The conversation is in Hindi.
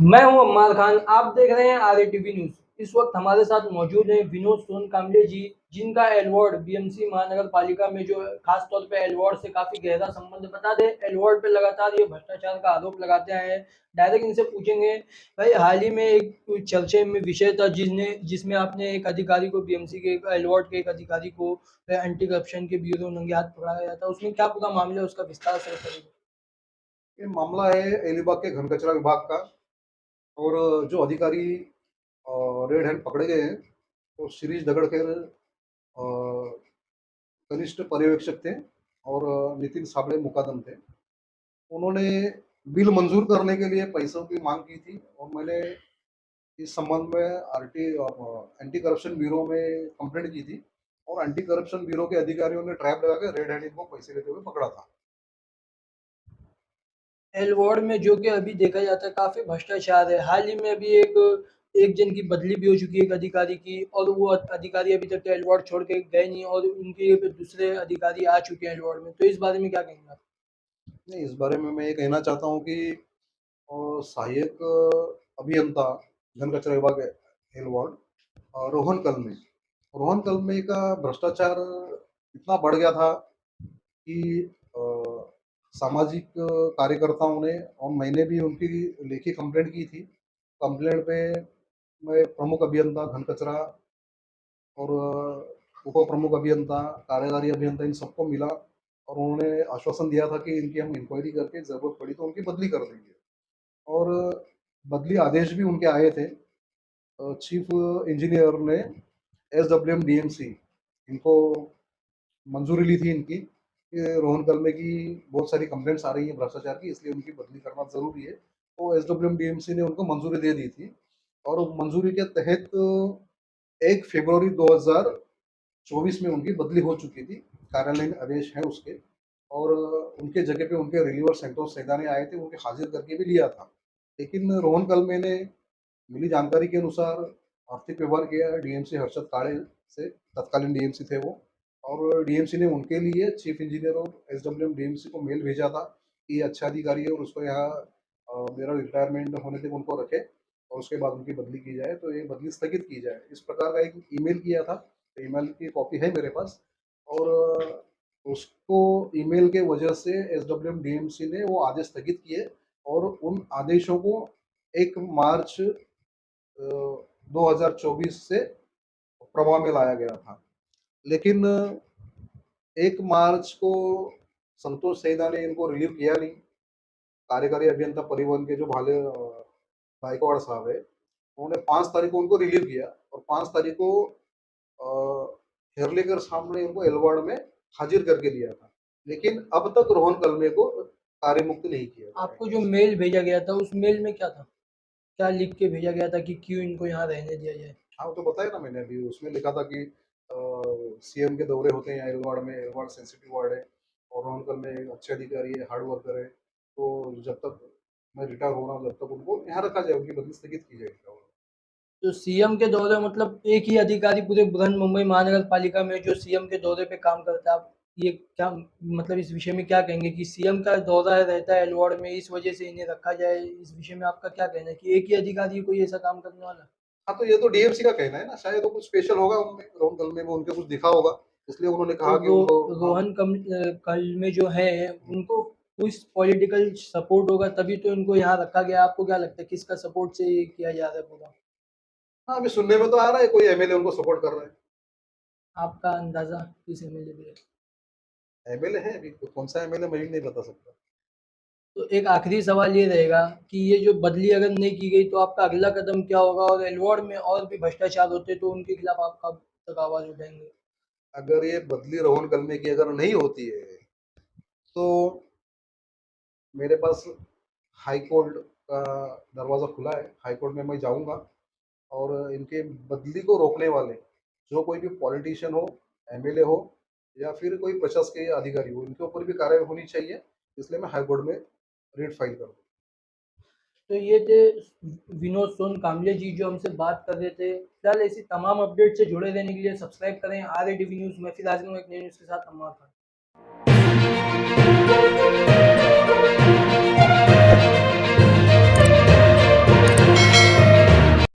मैं हूं अम्मार खान। आप देख रहे हैं आरएटीवी न्यूज। इस वक्त हमारे साथ मौजूद हैं विनोद सोन कामले जी, जिनका एलवार्ड बीएमसी महानगर पालिका में जो खास तौर पे एलवार्ड से काफी गहरा संबंध। बता दें, एलवार्ड पे लगातार ये भ्रष्टाचार का आरोप लगाते आए हैं। डायरेक्ट इनसे पूछेंगे। भाई, हाल ही में एक चर्चे में विषय था जिसमें आपने एक अधिकारी को, बीएमसी के एलवार्ड के एक अधिकारी को एंटी करप्शन के ब्यूरो नंगे हाथ पकड़ा गया था। उसमें क्या पूरा मामला है, उसका विस्तार से बताइए। ये मामला है अलीबाग के घन कचरा विभाग का। और जो अधिकारी रेड हैंड पकड़े गए हैं वो शिरीष दगड़कर कनिष्ठ पर्यवेक्षक थे। और नितिन साबळे मुकादम थे। उन्होंने बिल मंजूर करने के लिए पैसों की मांग की थी और मैंने इस संबंध में आरटी एंटी करप्शन ब्यूरो में कंप्लेंट की थी। और एंटी करप्शन ब्यूरो के अधिकारियों ने ट्रैप लगा के रेड हैंड को पैसे लेते हुए पकड़ा था। एलवॉर्ड में जो कि अभी देखा जाता है काफी भ्रष्टाचार है। हाल ही में अभी एक एक जन की बदली भी हो चुकी है, एक अधिकारी की, और वो अधिकारी अभी तक एलवॉर्ड छोड़ के गए नहीं, और उनके ये पे दूसरे अधिकारी आ चुके हैं एलवॉर्ड में। तो इस बारे में क्या कहेंगे आप? नहीं, इस बारे में मैं ये कहना चाहता हूँ कि सहायक अभियंता घन कचरा विभाग एलवार्ड रोहन कलमे रोहन कलमे का भ्रष्टाचार इतना बढ़ गया था कि अ, सामाजिक कार्यकर्ताओं ने और मैंने भी उनकी लेखी कंप्लेंट की थी। कंप्लेंट पे मैं प्रमुख अभियंता घन कचरा और उप प्रमुख अभियंता, कार्यकारी अभियंता इन सबको मिला और उन्होंने आश्वासन दिया था कि इनकी हम इंक्वायरी करके ज़रूरत पड़ी तो उनकी बदली कर देंगे। और बदली आदेश भी उनके आए थे। चीफ इंजीनियर ने एसडब्ल्यूएम डीएमसी इनको मंजूरी ली थी इनकी कि रोहन कलमे की बहुत सारी कंप्लेंट्स आ रही हैं भ्रष्टाचार की, इसलिए उनकी बदली करना ज़रूरी है। तो एसडब्ल्यूएम डीएमसी ने उनको मंजूरी दे दी थी। और मंजूरी के तहत 1 फरवरी 2024 में उनकी बदली हो चुकी थी। कार्यालयीन आदेश है उसके। और उनके जगह पे उनके रिलीवर संतोष सैदाने आए थे, उनके हाजिर करके भी लिया था। लेकिन रोहन कलमे ने मिली जानकारी के अनुसार आर्थिक व्यवहार किया डीएमसी हर्षद काळे से, तत्कालीन डीएमसी थे वो। और डीएमसी ने उनके लिए चीफ इंजीनियर और एसडब्ल्यूएम डीएमसी को मेल भेजा था कि ये अच्छा अधिकारी है और उसको यहाँ मेरा रिटायरमेंट होने तक उनको रखे और उसके बाद उनकी बदली की जाए, तो ये बदली स्थगित की जाए, इस प्रकार का एक ईमेल किया था। ईमेल की कॉपी है मेरे पास। और उसको ईमेल के वजह से एसडब्ल्यूएम डीएमसी ने वो आदेश स्थगित किए और उन आदेशों को 1 मार्च 2024 से प्रभाव में लाया गया था। लेकिन 1 मार्च को संतोष सैदा ने इनको रिलीव किया नहीं। कार्यकारी अभियंता परिवहन के जो गायकवाड़ साहब है, उन्होंने 5 तारीख को उनको रिलीव किया और 5 तारीख को हेरलेकर साहब ने इनको एलवार्ड में हाजिर करके लिया था। लेकिन अब तक रोहन कलमे को कार्य मुक्त नहीं किया गया आपको है। जो मेल भेजा गया था, उस मेल में क्या था? क्या लिख के भेजा गया था कि क्यों इनको यहाँ रहने दिया जाए? हाँ, वो तो बताया ना मैंने अभी। उसमें लिखा था कि सीएम के दौरे होते हैं एलवाड़ में, एलवाड़ सेंसिटिव वार्ड है और रोहन कलमे एक अच्छे अधिकारी है, हार्ड वर्कर है। तो जब तक मैं रिटायर हो रहा हूँ जब तक उनको यहाँ रखा जाए, उनकी बदली स्थगित की जाएगी। तो सीएम के दौरे, मतलब एक ही अधिकारी पूरे बृहन महानगर पालिका में जो सीएम के दौरे पे काम करता है, आप ये क्या, मतलब इस विषय में क्या कहेंगे कि सीएम का दौरा रहता है एलवार्ड में, इस वजह से इन्हें रखा जाए? इस विषय में आपका क्या कहना है कि एक ही अधिकारी है कोई ऐसा काम करने वाला? हाँ, तो ये तो डीएमसी का कहना है ना, शायद वो कुछ स्पेशल होगा उनमें, रोहन कलमे में उनके कुछ दिखा होगा, इसलिए उन्होंने तो कहा कि उनको। हाँ। कल में जो है, उनको कुछ पॉलिटिकल सपोर्ट होगा तभी तो इनको यहाँ रखा गया। आपको क्या लगता है किसका सपोर्ट से ये किया जा रहा है पूरा? हाँ, अभी सुनने में तो आ रहा है कोई एमएलए उनको सपोर्ट कर रहा है। आपका अंदाजा किस एमएलए पे है? एमएलए है, अभी तो कौन सा एमएलए मैं भी नहीं बता सकता। तो एक आखिरी सवाल ये रहेगा कि ये जो बदली अगर नहीं की गई तो आपका अगला कदम क्या होगा, और एलवार्ड में और भी भ्रष्टाचार होते तो उनके खिलाफ आप कब तक आवाज उठाएंगे? अगर ये बदली रोहन कलमे की अगर नहीं होती है तो मेरे पास हाई कोर्ट का दरवाज़ा खुला है। हाई कोर्ट में मैं जाऊँगा और इनके बदली को रोकने वाले जो कोई भी पॉलिटिशियन हो, एमएलए हो या फिर कोई प्रशासकीय अधिकारी हो, इनके ऊपर भी कार्रवाई होनी चाहिए। इसलिए मैं हाई कोर्ट में रिट फाइल करूँ। तो ये थे विनोद सोन कामले जी जो हमसे बात कर रहे थे। फिलहाल ऐसी तमाम अपडेट से जुड़े रहने के लिए सब्सक्राइब करें आर ए टीवी न्यूज़। मैं फिर हाजिर हूँ एक नई न्यूज़ के साथ। अम्मा खान।